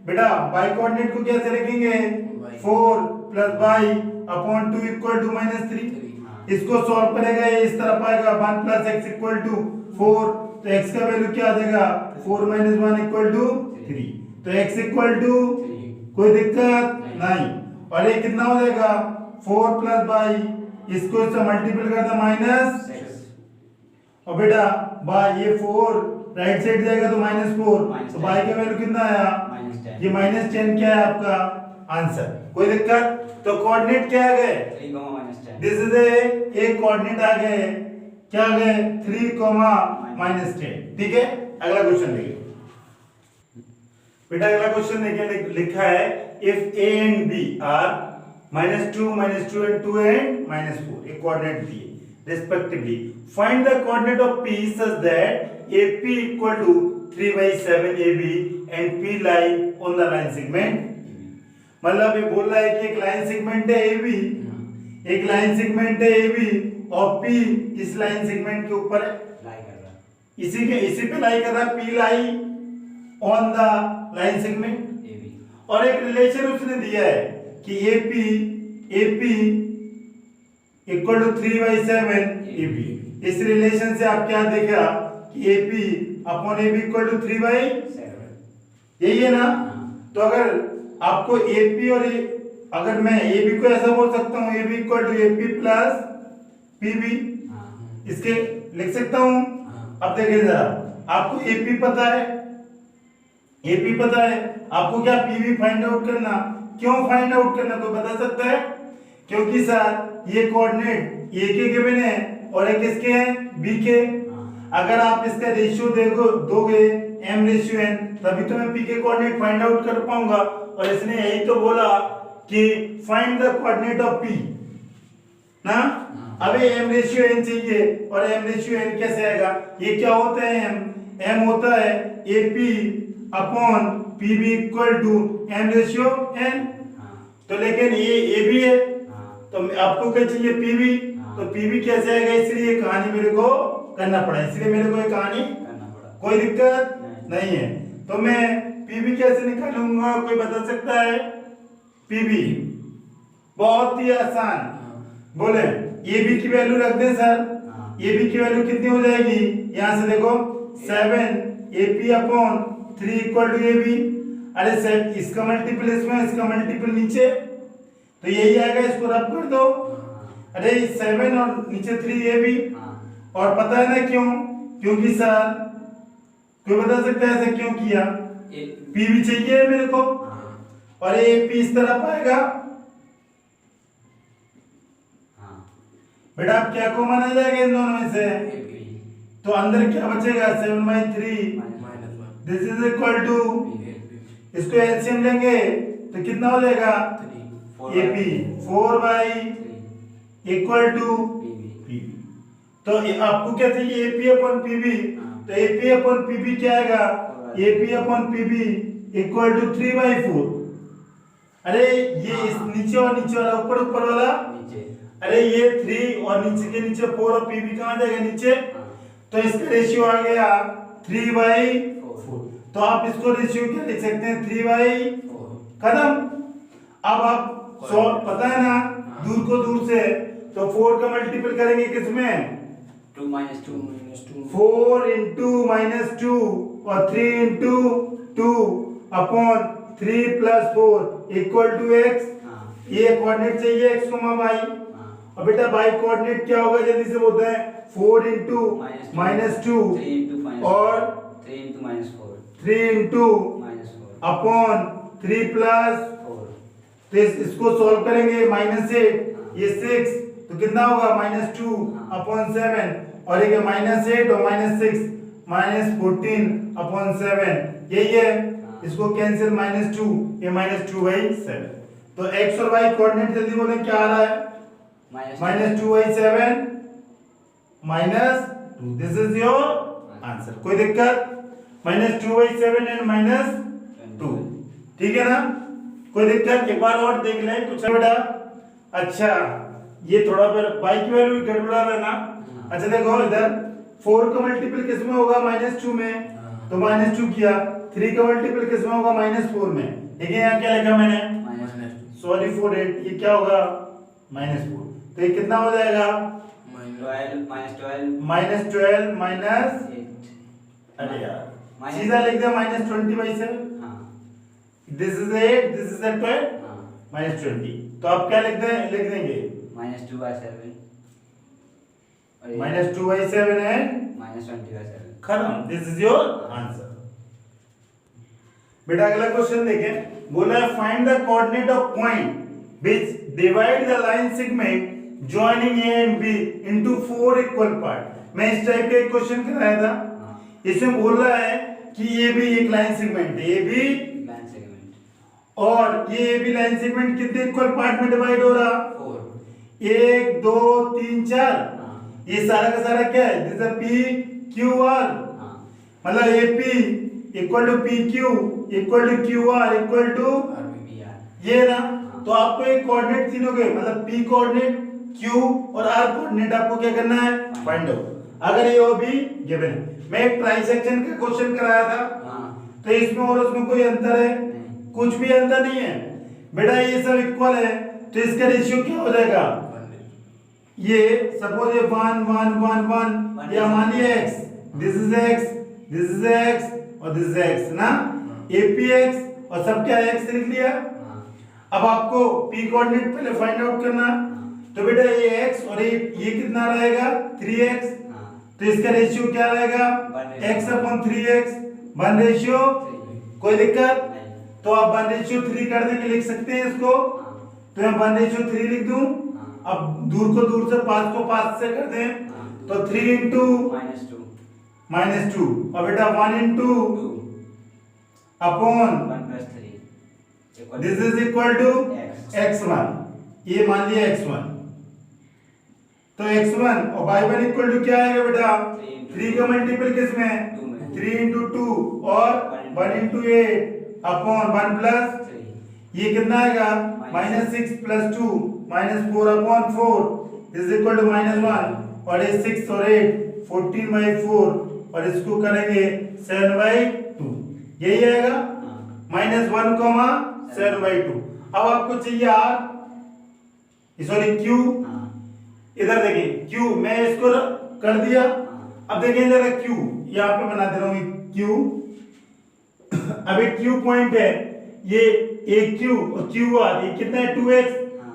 बेटा y कोऑर्डिनेट को कैसे लिखेंगे, 4 + y/2 इक्वल टू -3। इसको सॉल्व करेगा, ये इस तरफ आएगा, 1 + x इक्वल टू 4, तो x का वैल्यू क्या आ जाएगा, 4 - 1 इक्वल टू 3, तो x इक्वल टू, कोई दिक्कत नहीं। और ये कितना हो जाएगा 4 + y, इसको इससे मल्टीपल कर दो -6, और बेटा ये 4 राइट साइड जाएगा तो -4, तो y का वैल्यू कितना आया, -10, ये -10 क्या है आपका आंसर, कोई दिक्कत। तो कोऑर्डिनेट क्या आ गए, 3, -10, दिस इज एक कोऑर्डिनेट आ गए, क्या आ गए 3, -10, ठीक है। अगला क्वेश्चन देखिए बेटा, अगला क्वेश्चन देखिए, लिखा है if A and B are -2, -2 and 2 and -4, ये कोऑर्डिनेट दिए respectively, find the coordinate of P such that AP equal to 3/7 AB and P lie on the line segment। मतलब ये बोल रहा है कि एक लाइन सेगमेंट है AB, एक लाइन सेगमेंट है AB और P इस लाइन सेगमेंट के ऊपर है, लाई कर रहा इसी पे लाई कर रहा है, P lie on the line segment. A B और एक रिलेशन उसने दिया है कि AP इक्वल टू 3/7 AB। इस रिलेशन से आप क्या देखा कि AP upon AB equal to 3/7, यही है ना। तो अगर आपको AP और अगर मैं AB को ऐसा बोल सकता हूँ AB equal to AP plus PB, इसके लिख सकता हूँ। अब देखिए जरा, आपको AP पता है, AP पता है, आपको क्या PB फाइंड आउट करना। क्यों फाइंड आउट करना, कोई बता सकता है? क्योंकि सर ये कोऑर्डिनेट A के गिवन है और एक किसके हैं, B के। अगर आप इसका रेशियो दोगे m/n, तभी तो मैं P के कोऑर्डिनेट फाइंड आउट कर पाऊंगा। और इसने यही तो बोला कि find the coordinate of P ना। अबे m/n चाहिए, और m/n कैसे आएगा? ये क्या होता है? m होता है AP upon PB equal to m/n। तो लेकिन ये AB है, तो आपको क्या चाहिए? PB। तो PB कैसे आएगा? इसलिए कहानी मेरे को करना पड़ा, इसलिए मेरे को ये कहानी करना पड़ा। कोई दिक्कत नहीं है। तो मैं PB कैसे निकालूंगा, कोई बता सकता है? PB बहुत ही आसान, बोले AB की वैल्यू रख दें सर। AB की वैल्यू कितनी हो जाएगी? यहां से देखो 7 AP upon 3 equal to AB। अरे सर इसका मल्टीपल इसमें, इसका मल्टीपल नीचे, तो यही आएगा, इसको रब कर दो। अरे 7 और नीचे 3 AB। और पता है ना क्यों? क्योंकि सर कोई बता सकता है ऐसा क्यों किया? PB चाहिए मेरे को, और AP इस तरफ आएगा। बेटा आप क्या कॉमन आ जाएगा इन दोनों में से? तो अंदर क्या बचेगा? 7/3 दिस इज इक्वल टू, इसको एलसीएम लेंगे तो कितना हो जाएगा? AP 4/3 equal to PB। तो आपको क्या चाहिए? AP upon PB। तो AP अपॉन PB क्या आएगा? AP upon PB equal to 3/4। अरे ये इस नीचे और नीचे वाला, ऊपर ऊपर वाला नीचे, अरे ये 3 और नीचे के नीचे 4, और PB कहाँ जाएगा? नीचे। तो इसका रेशियो आ गया 3/4। तो आप इसको रेशियो क्या लिख सकते हैं? 3/4 खत्म। अब आप पता है ना, दूर को दूर से, तो 4 का मल्टीपल करेंगे किसमें? 2 - 2 4 into -2 और 3 into 2 upon 3 + 4 equal to x। ये कोऑर्डिनेट चाहिए x, y। और बेटा y कोऑर्डिनेट क्या होगा? जल्दी से बोलते हैं। 4 into -2 और 3 into अपॉन 3 + 4। तो इसको सॉल्व करेंगे, -8 ये 6, तो कितना होगा? -2 अपॉन 7, और एक -8 और -6 -14 अपॉन 7, यही है। इसको कैंसिल, -2 ये -2/7। तो x और y कोऑर्डिनेट जल्दी बोलें क्या आ रहा है? -2/7 -2। This is your answer. कोई दिक्कत? -2/7 एंड -2, ठीक है ना? कोई दिक्कत? एक बार और देख लें कुछ बेटा। अच्छा ये थोड़ा पर y की वैल्यू गड़बड़ा रहा ना। अच्छा देखो इधर 4 का मल्टीपल किस में होगा? -2 में, तो -2 किया। 3 का मल्टीपल किस में होगा? -4 में। देखिए यहाँ क्या लिखा मैंने? सॉरी फॉर इट, ये क्या होगा? -4। तो ये कितना हो जाएगा? 12 माइनस, अरे यार सीधा लिख दिया -20/7। This is 8, this is 12 -20। तो आप क्या लिख देंगे? -2/7 -2/7 एंड -20/7 खत्म। This is your answer. बेटा अगला क्वेश्चन देखें। बोला है find the coordinate of point which divide the line segment joining A and B into 4 equal part. मैं इस टाइप का एक क्वेश्चन कराया था। इसमें बोल रहा है कि AB एक लाइन सेगमेंट है, AB लाइन सेगमेंट, और ये AB लाइन सेगमेंट कितने इक्वल पार्ट में डिवाइड हो रहा? 4। 1 2 3 4। ये सारा का सारा क्या है? This is PQR। मतलब AP equal to PQ equal to QR equal to RPR। ये ना। तो आपको एक कोऑर्डिनेट तीनों के मतलब P कोऑर्डिनेट Q और R कोऑर्डिनेट आपको क्या करना है, फाइंड आउट। अगर ये भी गिवन है, मैं एक ट्राइसेक्शन का क्वेश्चन कराया था, हाँ तो इसमें और उसमें कोई अंतर है? नहीं कुछ भी अंतर नहीं है बेटा, ये सब इक्वल है, तो इसका रेशियो क्या हो जाएगा? ये सपोज ये 1 1 1 1, या मान लिया x, this is x, this is x और दिस इज x ना, apx और सब क्या x लिख लिया। हाँ अब आपको p कोऑर्डिनेट पहले फाइंड आउट करना, तो बेटा ये x और ये कितना रहेगा 3x, हाँ तो इसका रेशियो क्या रहेगा x अपॉन 3x, 1:3। कोई दिक्कत? नहीं तो आप 1:3 कर देंगे, लिख सकते हैं इसको, हाँ तो मैं 1:3 लिख दूं। अब दूर को दूर से 5 को 5 से कर दें, तो 3 इंटू -2 और बेटा 1 into 2 upon 1 + 3 this is equal to x x1, ये मान लिया x1, तो x1 और y1 इक्वल टू क्या आएगा बेटा, 3 का मल्टीपल किसमें, 2 में 3 इंटू 2 और 1 इंटू 8 अपॉन 1 प्लस 3 ये कितना आएगा -6 + 2 -4 अपॉन 4 इज इक्वल टू -1, और ये 6 और 8 14/4 और इसको करेंगे 7/2, यही आएगा -1, 7/2। अब आपको चाहिए r, सॉरी q, हाँ इधर देखिए q, मैं इसको कर दिया। हाँ अब देखिए जरा q, यहाँ पे बना दे रहा हूँ q, अभी q पॉइंट है, ये aq और qr, ये कितना है 2x,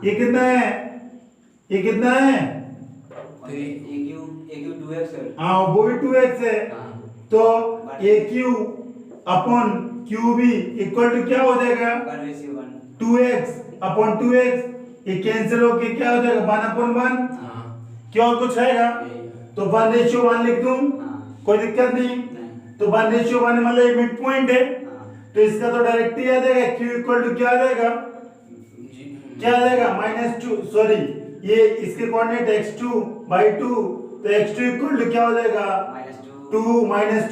ये कितना है, ये कितना है, AQ 2x है हाँ वो भी 2x है, हाँ तो aq upon qb equal to क्या हो जाएगा 1/1 2x अपॉन 2x, ये कैंसिल होके क्या हो जाएगा 1/1, हाँ क्या और कुछ आएगा, तो 1:1 लिख दूं, हाँ कोई दिक्कत नहीं, नहीं तो 1:1 मतलब ये मिड पॉइंट है, हाँ तो इसका तो डायरेक्ट ही आ जाएगा q इक्वल टू क्या आ जाएगा, क्या आ जाएगा -2, सॉरी ये इसके कोऑर्डिनेट x2/2, तो x2 इक्वल टू क्या हो जाएगा -2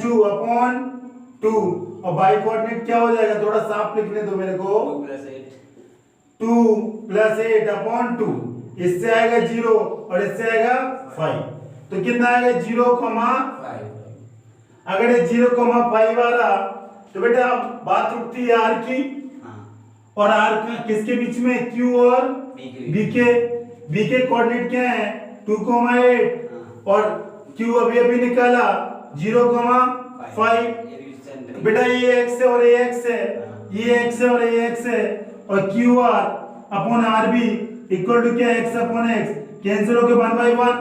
2 अपॉन 2, और y कोऑर्डिनेट क्या हो जाएगा, थोड़ा साफ लिखने दो मेरे को, 2 + 8 2 + 8 अपॉन 2, इससे आएगा 0 और इससे आएगा 5, तो कितना आएगा 0, अगर ये 0,5 आ रहा, तो बेटा बात उठती है r की, हाँ और r का किसके बीच में, q और b के कोऑर्डिनेट क्या है 2,8 और q अभी अभी निकाला 0,5, बेटा ये x है और ये x है, ये x है और ये x है, और QR upon RB equal to क्या x अपॉन x, कैंसिल होके 1/1,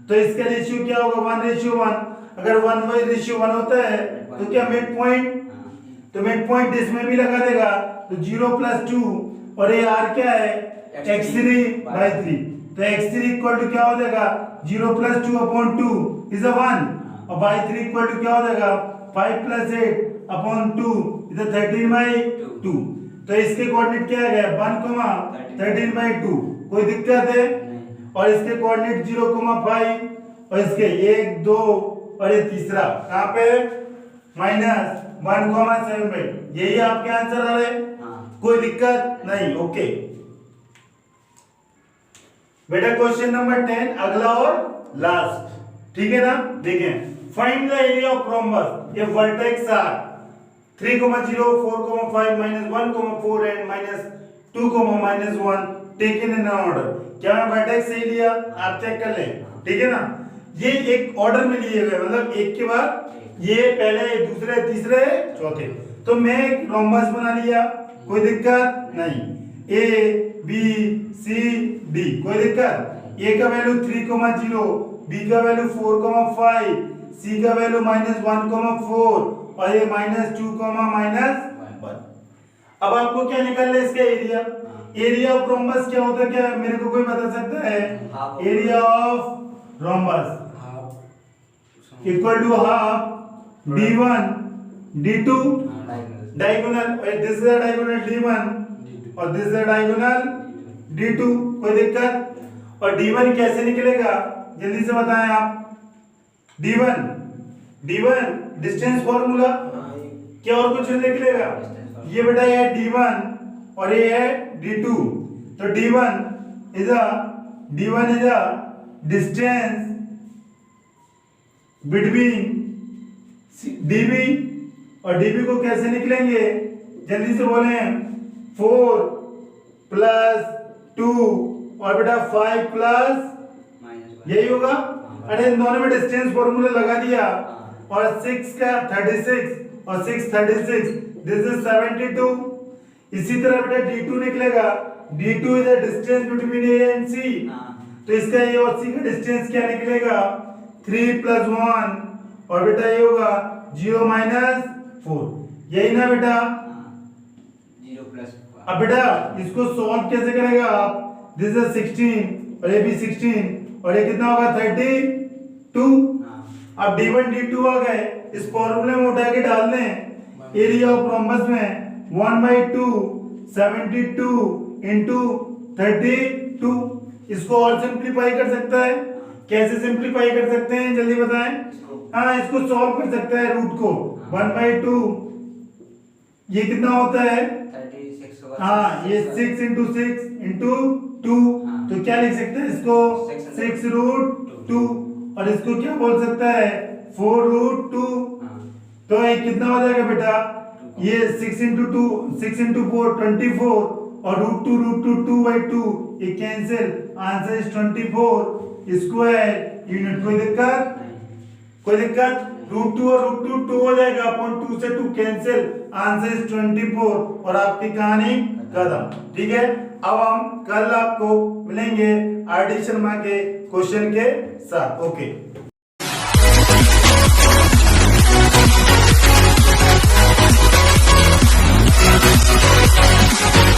तो इसका रेशियो क्या होगा 1:1, अगर 1/1 होता है तो क्या मिड पॉइंट, तो मिड पॉइंट इसमें भी लगा देगा, तो 0 + 2 और ये r क्या है x3/3, तो x3 इक्वल टू क्या हो जाएगा 0 + 2 अपॉन 2 इज 1, और y3 इक्वल टू क्या हो जाएगा 5 + 8 अपॉन 2 इज 13/2, तो इसके कोऑर्डिनेट क्या आ गया 1,13/2, कोई दिक्कत है, और इसके कोऑर्डिनेट 0,5 और इसके 1 2 और ये तीसरा कहां पे -1,7/2, यही आपके आंसर आ रहे, कोई दिक्कत नहीं, ओके बेटा। क्वेश्चन नंबर 10 अगला और लास्ट, ठीक है ना, देखें find the area of rhombus, ये vertex are 3, 0, 4, 5, -1, 4 and -2, taken in order, क्या मैं वर्टेक्स सही लिया, आप चेक कर लें, ठीक है ना, ये एक ऑर्डर में लिए गए, मतलब एक के बाद ये पहले दूसरे तीसरे चौथे, तो मैं एक रोम्बस बना लिया, कोई दिक्कत नहीं, A B C D, कोई दिक्कत, A का वैल्यू 3, 0, B का वैल्यू 4, 5, C का वैल्यू -1, 4 और ये -2, -1। अब आपको क्या निकालना है इसका एरिया, एरिया ऑफ रोम्बस क्या होता है, क्या मेरे को कोई बता सकता है, area of rhombus equal to half d1 d2 diagonal, this is diagonal d1 और दिस इज डायगोनल d2, कोई दिक्कत, और d1 कैसे निकलेगा जल्दी से बताएं आप, d1 डिस्टेंस फार्मूला, क्या और कुछ निकलेगा, ये बेटा ये d1 और ये है d2, तो d1 is d1 is the distance between db और db को कैसे निकलेंगे जल्दी से बोले 4 प्लस 2 और बेटा 5 प्लस यही होगा। अरे इन दोनों में डिस्टेंस फॉर्मूला लगा दिया और 6 का 36 और 6 36 दिस इज 72। इसी तरह बेटा d2 निकलेगा d2 is the distance between a and c तो इसका a और c का डिस्टेंस क्या निकलेगा 3 प्लस 1 और बेटा ये होगा 0 माइनस 4 यही ना बेटा। 0 प्लस अब बेटा इसको सॉल्व कैसे करेगा आप दिस इज 16 और ये भी 16 और ये कितना होगा 32। अब d1 d2 आ गए इस फॉर्मूले में उठा के डाल दें एरिया ऑफ रोम्बस में 1/2 72 into 32 इसको और सिंपलीफाई कर सकता है। कैसे सिंपलीफाई कर सकते हैं जल्दी बताएं। हाँ इसको सॉल्व कर सकता है रूट को 1/2 ये कितना होता है 36 होगा। हाँ ये 6 into 6 into 2 तो क्या लिख सकते हैं इसको 6 रूट 2 और इसको क्या बोल सकता है 4 रूट 2 तो ये कितना हो जाएगा बेटा ये 6 into 2 6 into 4 24 और रूट 2 2/2 ये cancel answer is 24 square unit. कोई दिक्कत रूट 2 और रूट 2 2 हो जाएगा अपॉन 2 से 2 कैंसिल आंसर इज 24 और आपकी कहानी खत्म। ठीक है अब हम कल आपको मिलेंगे आर डी शर्मा के क्वेश्चन के साथ। ओके।